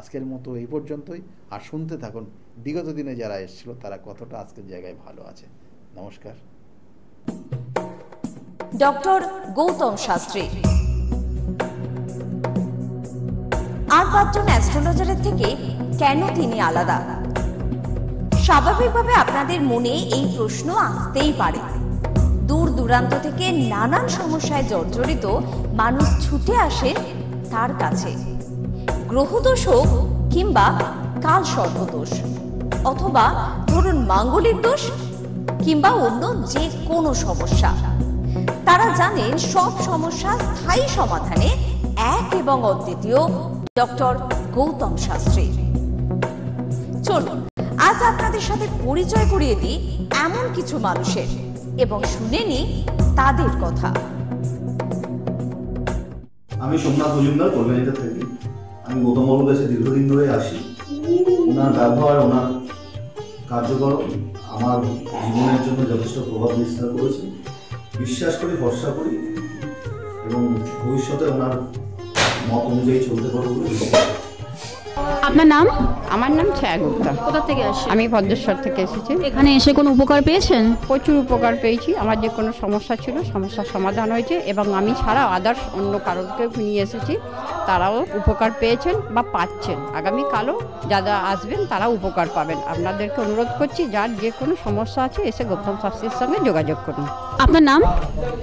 আজকের মতো এই পর্যন্তই। আর শুনতে থাকুন বিগত দিনে যারা এসেছিল তারা কতটা আজকের জায়গায় ভালো আছে। নমস্কার। ডক্টর গৌতম শাস্ত্রী আর 5 জন অ্যাস্ট্রোলজারের থেকে কেন তিনি আলাদা? স্বাভাবিকভাবে আপনাদের মনে এই প্রশ্ন আসতেই পারে। দূর দূরান্ত থেকে নানান সমস্যায় জর্জরিত মানুষ ছুটে আসে তার কাছে। গ্রহদোষ হোক কিংবা কাল সর্পদোষ, অথবা ধরুন মাঙ্গলিক দোষ কিংবা অন্য যে কোনো সমস্যা, তারা জানেন সব সমস্যা স্থায়ী সমাধানে এক এবং অদ্বিতীয় ডক্টর গৌতম শাস্ত্রী। চলুন আজ আপনাদের সাথে পরিচয় করিয়ে দিই এমন কিছু মানুষের এবং শুনে নিই তাদের কথা। আমি সোমনাথ মজুমদার, কল্যাণীতে থাকি। আমি গৌতম বাবুর কাছে দীর্ঘদিন ধরে আসি। ওনার ব্যবহার, ওনার কার্যক্রম আমার জীবনের জন্য যথেষ্ট প্রভাব বিস্তার করেছে। বিশ্বাস করি, ভরসা করি এবং ভবিষ্যতে ওনার মত অনুযায়ী চলতে পারবো বলে। আপনার নাম? আমার নাম ছায়া গুপ্তা। কোথা থেকে আসছেন? আমি ভদ্রেশ্বর থেকে এসেছি। এখানে এসে কোনো উপকার পেয়েছেন? প্রচুর উপকার পেয়েছি। আমার যে কোনো সমস্যা ছিল, সমস্যার সমাধান হয়েছে এবং আমি ছাড়াও আদার্স অন্য কারোকে নিয়ে এসেছি, তারাও উপকার পেয়েছেন বা পাচ্ছেন। আগামীকালও যারা আসবেন তারা উপকার পাবেন। আপনাদেরকে অনুরোধ করছি, যার যে কোনো সমস্যা আছে এসে গৌতম শাস্ত্রীর সঙ্গে যোগাযোগ করুন। আপনার নাম?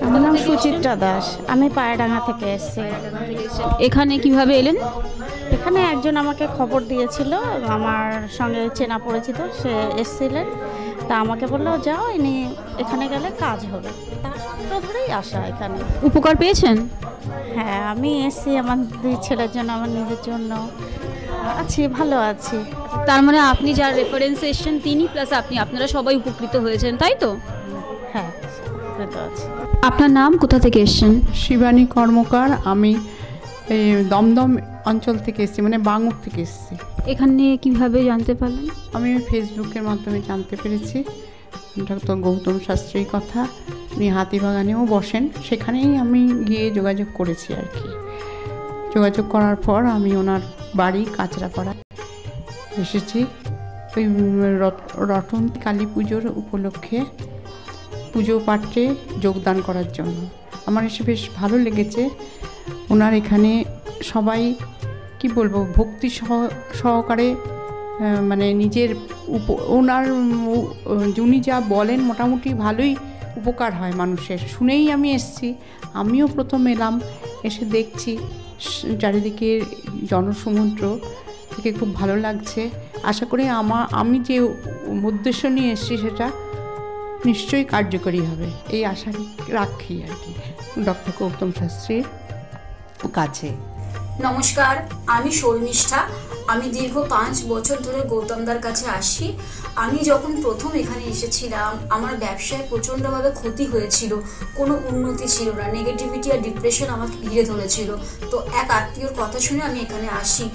আমার নাম সুচিত্রা দাস। আমি পায়রাডাঙ্গা থেকে এসেছি। এখানে কিভাবে এলেন? এখানে একজন আমাকে খবর দিয়েছিল, আমার সঙ্গে চেনা পরিচিত, সে এসেছিলেন। তা আমাকে বললো যাও, ইনি এখানে গেলে কাজ হবে। তার সূত্র ধরেই আসা এখানে। উপকার পেয়েছেন? হ্যাঁ, আমি এসেছি আমার 2 ছেলের জন্য, আমার নিজের জন্য। আছি, ভালো আছি। তার মানে আপনি যার রেফারেন্সে এসেছেন তিনি প্লাস আপনি, আপনারা সবাই উপকৃত হয়েছেন, তাই তো? হ্যাঁ, উপকৃত আছি। আপনার নাম? কোথা থেকে এসেছেন? শিবানী কর্মকার। আমি এই দমদম অঞ্চল থেকে এসেছি, মানে বাঙুর থেকে এসেছি। এখানে কিভাবে জানতে পারলেন? আমি ফেসবুকের মাধ্যমে জানতে পেরেছি ডক্টর গৌতম শাস্ত্রীর কথা। উনি হাতিবাগানেও বসেন, সেখানেই আমি গিয়ে যোগাযোগ করেছি আর কি। যোগাযোগ করার পর আমি ওনার বাড়ি কাঁচরাপাড়া এসেছি ওই রটন কালী পুজোর উপলক্ষে পুজো পাঠে যোগদান করার জন্য। আমার এসে বেশ ভালো লেগেছে। ওনার এখানে সবাই কি বলবো, ভক্তি সহকারে মানে নিজের ওনার উনি যা বলেন মোটামুটি ভালোই উপকার হয় মানুষের। শুনেই আমি এসেছি। আমিও প্রথম এলাম, এসে দেখছি চারিদিকে জনসমুদ্র, থেকে খুব ভালো লাগছে। আশা করি আমি যে উদ্দেশ্য নিয়ে এসেছি সেটা নিশ্চয়ই কার্যকরী হবে, এই আশা রাখি আর কি ডক্টর গৌতম শাস্ত্রীর কাছে। নমস্কার, আমি শর্মিষ্ঠা। আমি দীর্ঘ 5 বছর ধরে গৌতমদার কাছে আসি। আমি যখন প্রথম এখানে এসেছিলাম আমার ব্যবসায় প্রচণ্ডভাবে ক্ষতি হয়েছিল, কোনো উন্নতি ছিল না, নেগেটিভিটি আর ডিপ্রেশন আমাকে ঘিরে ধরেছিল। তো এক আত্মীয়র কথা শুনে আমি এখানে আসি।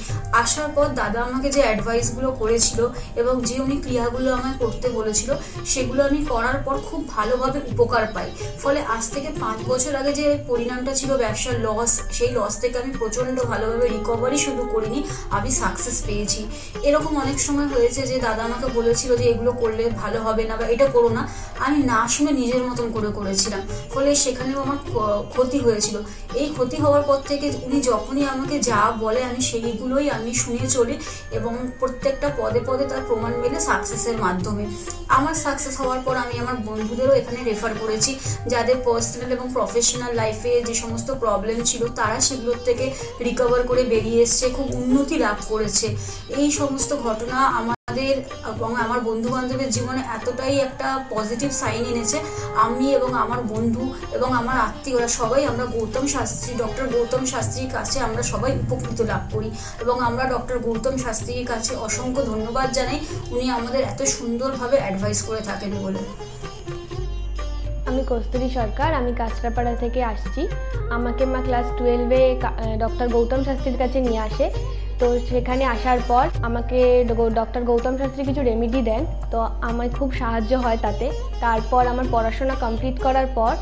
আসার পর দাদা আমাকে যে অ্যাডভাইসগুলো করেছিল এবং যে উনি ক্রিয়াগুলো আমায় করতে বলেছিল সেগুলো আমি করার পর খুব ভালোভাবে উপকার পাই। ফলে আজ থেকে 5 বছর আগে যে পরিণামটা ছিল ব্যবসার লস, সেই লস থেকে আমি প্রচণ্ড ভালোভাবে রিকভারি শুধু করিনি, আমি সাকসেস পেয়েছি। এরকম অনেক সময় হয়েছে যে দাদা আমাকে বলেছিল যে এগুলো করলে ভালো হবে না বা এটা করো না, আমি না শুনে নিজের মতন করে করেছিলাম। ফলে সেখানেও আমার ক্ষতি হয়েছিল। এই ক্ষতি হওয়ার পর থেকে উনি যখনই আমাকে যা বলে আমি সেইগুলোই আমি শুনে চলি এবং প্রত্যেকটা পদে পদে তার প্রমাণ মেলে সাকসেসের মাধ্যমে। আমার সাকসেস হওয়ার পর আমি আমার বন্ধুদেরও এখানে রেফার করেছি, যাদের পার্সোনাল এবং প্রফেশনাল লাইফে যে সমস্ত প্রবলেম ছিল তারা সেগুলোর থেকে রিকভার করে বেরিয়ে এসছে, খুব উন্নতি লাভ করেছে। এই সমস্ত ঘটনা আমাদের এবং আমার বন্ধু বান্ধবের জীবনে এতটাই একটা পজিটিভ সাইন এনেছে, আমি এবং আমার বন্ধু এবং আমার আত্মীয়রা সবাই আমরা ডক্টর গৌতম শাস্ত্রীর কাছে আমরা সবাই উপকৃত লাভ করি এবং আমরা ডক্টর গৌতম শাস্ত্রীর কাছে অসংখ্য ধন্যবাদ জানাই, উনি আমাদের এত সুন্দরভাবে অ্যাডভাইস করে থাকেন বলে। আমি কস্তুরী সরকার, আমি কাঁচরাপাড়া থেকে আসছি। আমাকে মা ক্লাস 12-এ ডক্টর গৌতম শাস্ত্রীর কাছে নিয়ে আসে। তো সেখানে আসার পর আমাকে ডক্টর গৌতম শাস্ত্রী কিছু রেমেডি দেন, তো আমার খুব সাহায্য হয় তাতে। তারপর আমার পড়াশোনা কমপ্লিট করার পর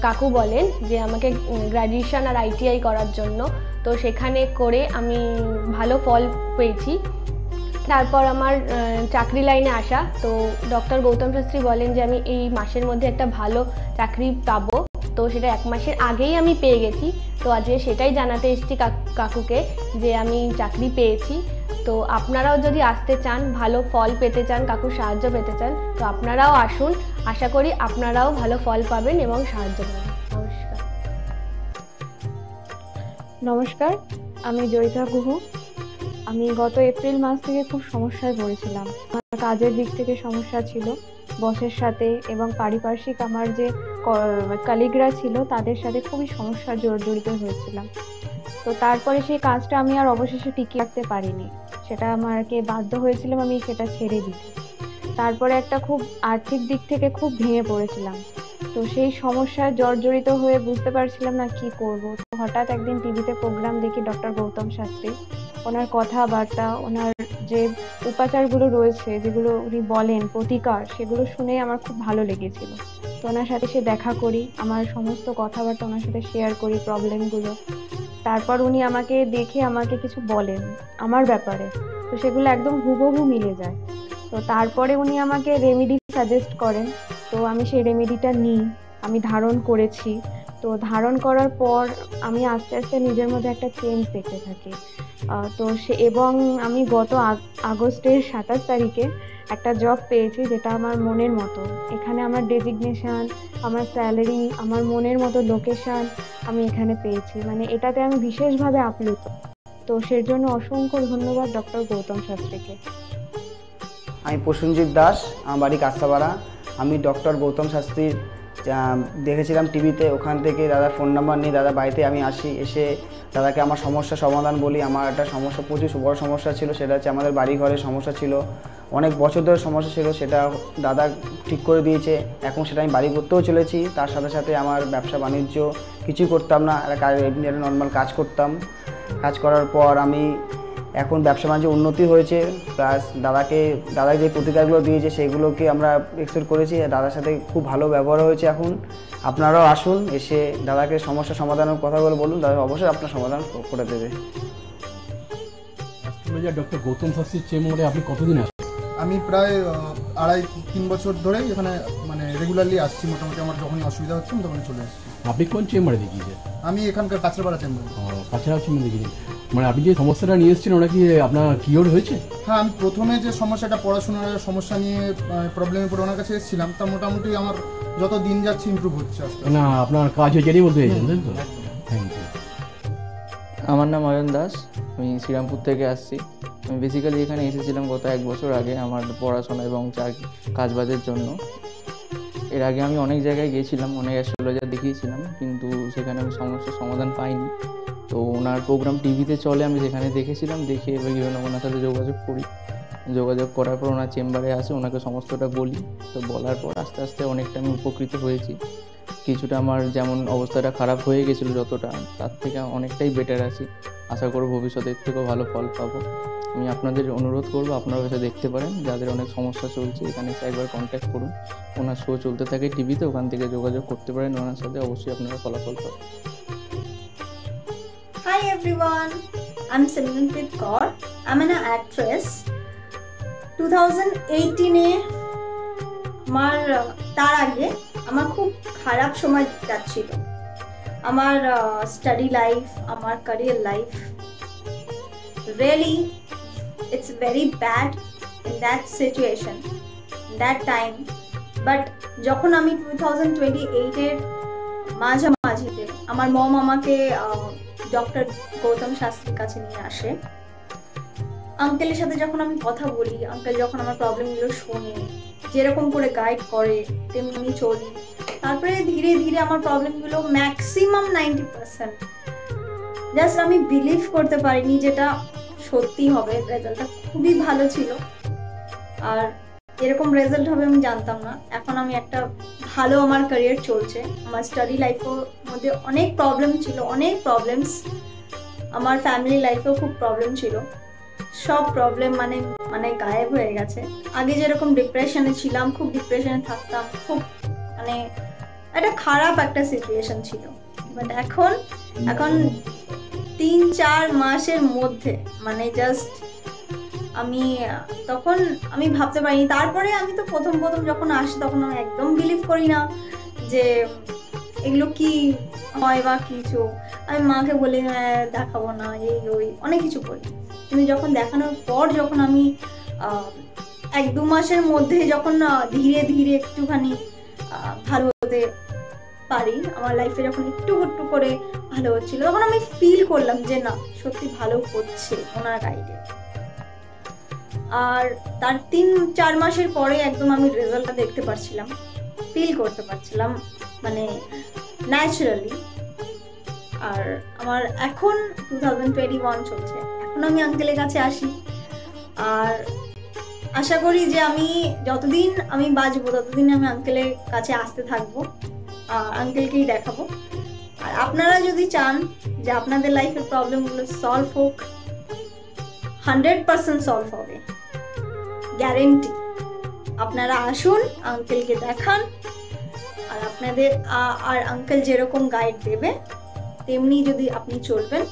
কাকু বলেন যে আমাকে গ্র্যাজুয়েশন আর ITI করার জন্য, তো সেখানে করে আমি ভালো ফল পেয়েছি। তারপর আমার চাকরি লাইনে আসা, তো ডক্টর গৌতম শাস্ত্রী বলেন যে আমি এই মাসের মধ্যে একটা ভালো চাকরি পাবো, তো সেটা 1 মাসের আগেই আমি পেয়ে গেছি। তো আজকে সেটাই জানাতে এসেছি কাকুকে যে আমি চাকরি পেয়েছি। তো আপনারাও যদি আসতে চান, ভালো ফল পেতে চান, কাকুর সাহায্য পেতে চান, তো আপনারাও আসুন। আশা করি আপনারাও ভালো ফল পাবেন এবং সাহায্য পাবেন। নমস্কার। নমস্কার, আমি জয়িতা গুহু। আমি গত এপ্রিল মাস থেকে খুব সমস্যায় পড়েছিলাম। আমার কাজের দিক থেকে সমস্যা ছিল, বসের সাথে এবং পারিপার্শ্বিক আমার যে কলিগরা ছিল তাদের সাথে খুবই সমস্যা জড়িত হয়েছিলাম। তো তারপরে সেই কাজটা আমি আর অবশেষে টিকিয়ে রাখতে পারিনি, সেটা আমাকে বাধ্য হয়েছিলাম আমি সেটা ছেড়ে দিতে। তারপরে একটা খুব আর্থিক দিক থেকে খুব ভেঙে পড়েছিলাম। তো সেই সমস্যায় জর্জরিত হয়ে বুঝতে পারছিলাম না কি করব। তো হঠাৎ একদিন টিভিতে প্রোগ্রাম দেখি ডক্টর গৌতম শাস্ত্রী, ওনার কথাবার্তা, ওনার যে উপাচারগুলো রয়েছে যেগুলো উনি বলেন প্রতিকার, সেগুলো শুনে আমার খুব ভালো লেগেছিল। তো ওনার সাথে দেখা করি, আমার সমস্ত কথাবার্তা ওনার সাথে শেয়ার করি, প্রবলেমগুলো। তারপর উনি আমাকে দেখে আমাকে কিছু বলেন আমার ব্যাপারে, তো সেগুলো একদম হুবহু মিলে যায়। তো তারপরে উনি আমাকে রেমেডি সাজেস্ট করেন, তো আমি সেই রেমেডিটা নিই, আমি ধারণ করেছি। তো ধারণ করার পর আমি আস্তে আস্তে নিজের মধ্যে একটা চেঞ্জ দেখতে থাকি। তো এবং আমি গত আগস্টের 27 তারিখে একটা জব পেয়েছি যেটা আমার মনের মতো। এখানে আমার ডেজিগনেশন, আমার স্যালারি, আমার মনের মতো লোকেশন আমি এখানে পেয়েছি, মানে এটাতে আমি বিশেষভাবে আপ্লুত। তো সের জন্য অসংখ্য ধন্যবাদ ডক্টর গৌতম শাস্ত্রীকে। আমি প্রসেনজিৎ দাস, আমার বাড়ি কাস্তাপাড়া। আমি ডক্টর গৌতম শাস্ত্রীর দেখেছিলাম টিভিতে, ওখান থেকে দাদার ফোন নাম্বার নিয়ে দাদা বাড়িতে আমি আসি, এসে দাদাকে আমার সমস্যার সমাধান বলি। আমার একটা সমস্যা, প্রচুর বড় সমস্যা ছিল, সেটা হচ্ছে আমাদের বাড়ি ঘরের সমস্যা ছিল, অনেক বছর ধরে সমস্যা ছিল, সেটা দাদা ঠিক করে দিয়েছে। এখন সেটা আমি বাড়ি করতেও চলেছি। তার সাথে সাথে আমার ব্যবসা বাণিজ্য কিছুই করতাম না, এমনি একটা নর্মাল কাজ করতাম। কাজ করার পর আমি এখন ব্যবসা বাণিজ্য উন্নতি হয়েছে, প্লাস দাদা যে প্রতিকারগুলো দিয়েছে সেগুলোকে আমরা এক্সপেক্ট করেছি। দাদার সাথে খুব ভালো ব্যবহার হয়েছে। এখন আপনারাও আসুন, এসে দাদাকে সমস্যা সমাধানের কথাগুলো বলুন, দাদা অবশ্যই আপনার সমাধান করে দেবে। ডক্টর গৌতম শাস্ত্রীর চেম্বারে আপনি কতদিন আসেন? আমি প্রায় 2.5-3 বছর ধরেই এখানে মানে রেগুলারলি আসছি। মোটামুটি আমার যখনই অসুবিধা হচ্ছে আমি তখনই চলে আসছি। আপনি কোন চেম্বারে দেখিয়েছেন? আমি এখানকার কাঁচরাপাড়া চেম্বারে। কাঁচরাপাড়া চেম্বারে দেখিয়েছেন, মানে আপনি যে সমস্যাটা নিয়ে এসেছেন ওটা কি আপনার কিওর হয়েছে? হ্যাঁ, আমি প্রথমে যে সমস্যাটা, পড়াশোনার সমস্যা নিয়ে প্রবলেমে পড়ে ওনার কাছে এসেছিলাম, তা মোটামুটি আমার যত দিন যাচ্ছে ইমপ্রুভ হচ্ছে আস্তে আস্তে। না, আপনার কাজ হয়েছে এটাই বলতে চাইছেন, তাই তো? Thank you. আমার নাম অয়ন দাস, আমি শ্রীরামপুর থেকে আসছি। আমি বেসিক্যালি এখানে এসেছিলাম গত 1 বছর আগে আমার পড়াশোনা এবং কাজবাজের জন্য। এর আগে আমি অনেক জায়গায় গিয়েছিলাম, অনেক অ্যাস্ট্রোলজার দেখিয়েছিলাম, কিন্তু সেখানে আমি সমস্যার সমাধান পাইনি। তো ওনার প্রোগ্রাম টিভিতে চলে, আমি সেখানে দেখেছিলাম, দেখে এবার বিভিন্ন ওনার সাথে যোগাযোগ করি। যোগাযোগ করার পর ওনার চেম্বারে আসে, ওনাকে সমস্তটা বলি। তো বলার পর আস্তে আস্তে অনেকটা আমি উপকৃত হয়েছি। কিছুটা আমার যেমন অবস্থাটা খারাপ হয়ে গেছিলো যতটা, তার থেকে অনেকটাই বেটার আছি। আশা করব ভবিষ্যতের থেকেও ভালো ফল পাবো। আমি আপনাদের অনুরোধ করবো আপনারা এসে দেখতে পারেন, যাদের অনেক সমস্যা চলছে এখানে এসে একবার কন্ট্যাক্ট করুন। ওনার শো চলতে থাকে টিভিতে, ওখান থেকে যোগাযোগ করতে পারেন ওনার সাথে, অবশ্যই আপনারা ফলাফল পাবেন। Hi everyone, I'm Simranpreet Kaur. I'm an actress. 2018-এ তার আগে আমার খুব খারাপ সময় যাচ্ছিল। আমার স্টাডি লাইফ, আমার career life, really it's very bad in that situation, that time. But যখন আমি 2028-এর মাঝামাঝিতে আমার মম আমাকে ডক্টর গৌতম শাস্ত্রীর কাছে নিয়ে আসে। আঙ্কেলের সাথে যখন আমি কথা বলি, আঙ্কেল যখন আমার প্রবলেমগুলো শোনে, যেরকম করে গাইড করে তেমনি আমি চলি। তারপরে ধীরে ধীরে আমার প্রবলেমগুলো ম্যাক্সিমাম 90%, জাস্ট আমি বিলিভ করতে পারিনি যেটা সত্যি হবে। রেজাল্টটা খুবই ভালো ছিল, আর এরকম রেজাল্ট হবে আমি জানতাম না। এখন আমি একটা ভালো আমার ক্যারিয়ার চলছে। আমার স্টাডি লাইফের মধ্যে অনেক প্রবলেম ছিল, অনেক প্রবলেমস, আমার ফ্যামিলি লাইফেও খুব প্রবলেম ছিল, সব প্রবলেম মানে গায়েব হয়ে গেছে। আগে যেরকম ডিপ্রেশনে ছিলাম, খুব ডিপ্রেশনে থাকতাম, খুব মানে একটা খারাপ একটা সিচুয়েশন ছিল, বাট এখন 3-4 মাসের মধ্যে মানে জাস্ট তখন আমি ভাবতে পারিনি। তারপরে আমি তো প্রথম যখন আসি তখন আমি একদম বিলিভ করি না যে এগুলো কি হয় বা কিছু। আমি মাকে বলি দেখাবো না, এই ওই অনেক কিছু করি, কিন্তু যখন দেখানোর পর যখন আমি 1-2 মাসের মধ্যে যখন ধীরে ধীরে একটুখানি ভালো হতে পারি, আমার লাইফে যখন একটু করে ভালো হচ্ছিল, তখন আমি ফিল করলাম যে না সত্যি ভালো হচ্ছে ওনার গাইডে। আর তার 3-4 মাসের পরে একদম আমি রেজাল্টটা দেখতে পারছিলাম, ফিল করতে পারছিলাম মানে ন্যাচারালি। আর আমার এখন 2021 চলছে, এখন আমি আঙ্কেলের কাছে আসি আর আশা করি যে আমি যতদিন আমি বাঁচবো ততদিন আমি আঙ্কেলের কাছে আসতে থাকবো, আঙ্কেলকেই দেখাবো। আর আপনারা যদি চান যে আপনাদের লাইফের প্রবলেমগুলো সলভ হোক, 100% সলভ হবে, গ্যারেন্টি। আপনারা আসুন, আঙ্কেলকে দেখান, আর আপনাদের আর আঙ্কেল যেরকম গাইড দেবে তেমনি যদি আপনি চলবেন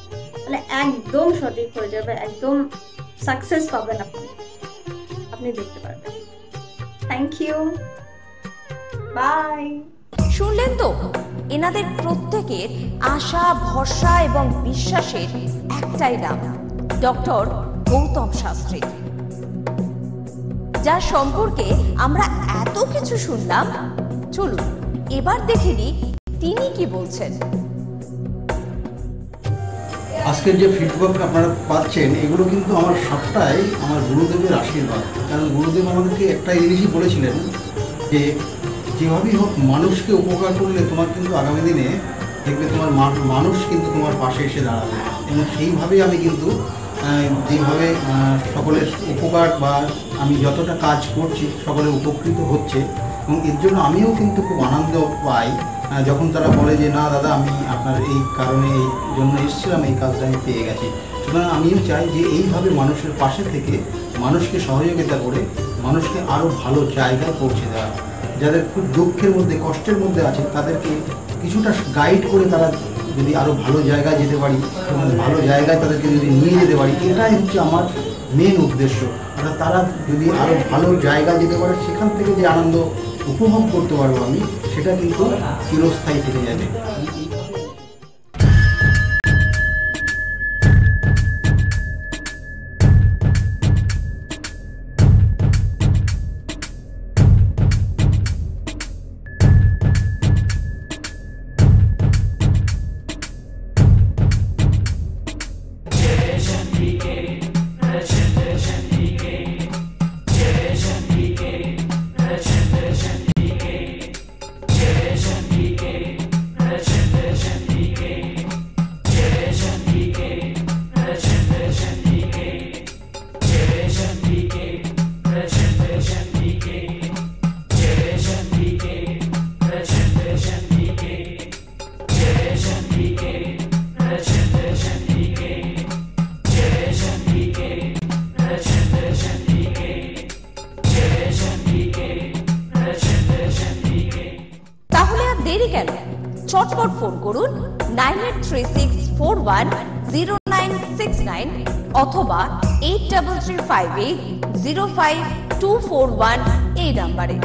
তাহলে একদম সঠিক হয়ে যাবে, একদম সাকসেস পাবেন আপনি দেখতে পারবেন। Thank you, bye. শুনলেন তো, এনাদের প্রত্যেকের আশা, ভরসা এবং বিশ্বাসের একটাই নাম, ডক্টর গৌতম শাস্ত্রী, যার সম্পর্কে আমরা এত কিছু শুনলাম। চলুন এবার দেখে নিই তিনি কি বলছেন। আজকের যে ফিডব্যাক আপনারা পাচ্ছেন এগুলো কিন্তু আমার সবটাই আমার গুরুদেবের আশীর্বাদ। কারণ গুরুদেব আমাদেরকে একটাই জিনিসই বলেছিলেন যে যেভাবেই হোক মানুষকে উপকার করলে তোমার কিন্তু আগামী দিনে দেখবে তোমার মানুষ কিন্তু তোমার পাশে এসে দাঁড়াবে। এবং সেইভাবেই আমি কিন্তু যেভাবে সকলের উপকার বা আমি যতটা কাজ করছি সকলে উপকৃত হচ্ছে, এবং এর জন্য আমিও কিন্তু খুব আনন্দ পাই যখন তারা বলে যে না দাদা আমি আপনার এই কারণে এই জন্য এসেছিলাম, এই কাজটা আমি পেয়ে গেছি। সুতরাং আমিও চাই যে এইভাবে মানুষের পাশে থেকে মানুষকে সহযোগিতা করে মানুষকে আরও ভালো জায়গায় পৌঁছে দেওয়া। যাদের খুব দুঃখের মধ্যে কষ্টের মধ্যে আছে তাদেরকে কিছুটা গাইড করে তারা যদি আরও ভালো জায়গায় যেতে পারি এবং ভালো জায়গায় তাদেরকে যদি নিয়ে যেতে পারি, এটাই হচ্ছে আমার মেন উদ্দেশ্য। অর্থাৎ তারা যদি আরও ভালো জায়গায় যেতে পারে সেখান থেকে যে আনন্দ উপভোগ করতে পারবো আমি, সেটা কিন্তু চিরস্থায়ী থেকে যাবে। চটপট ফোন করুন 9836410969 অথবা 8335805241 এই নাম্বারে।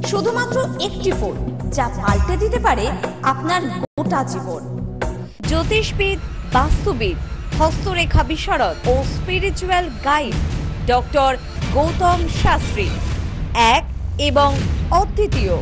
শুধুমাত্র একটি ফোন যা পাল্টে দিতে পারে আপনার গোটা জীবন। জ্যোতিষবিদ, বাস্তুবিদ, হস্তরেখা বিশারদ ও spiritual guide doctor Gautam Shastri, এক এবং অদ্বিতীয়।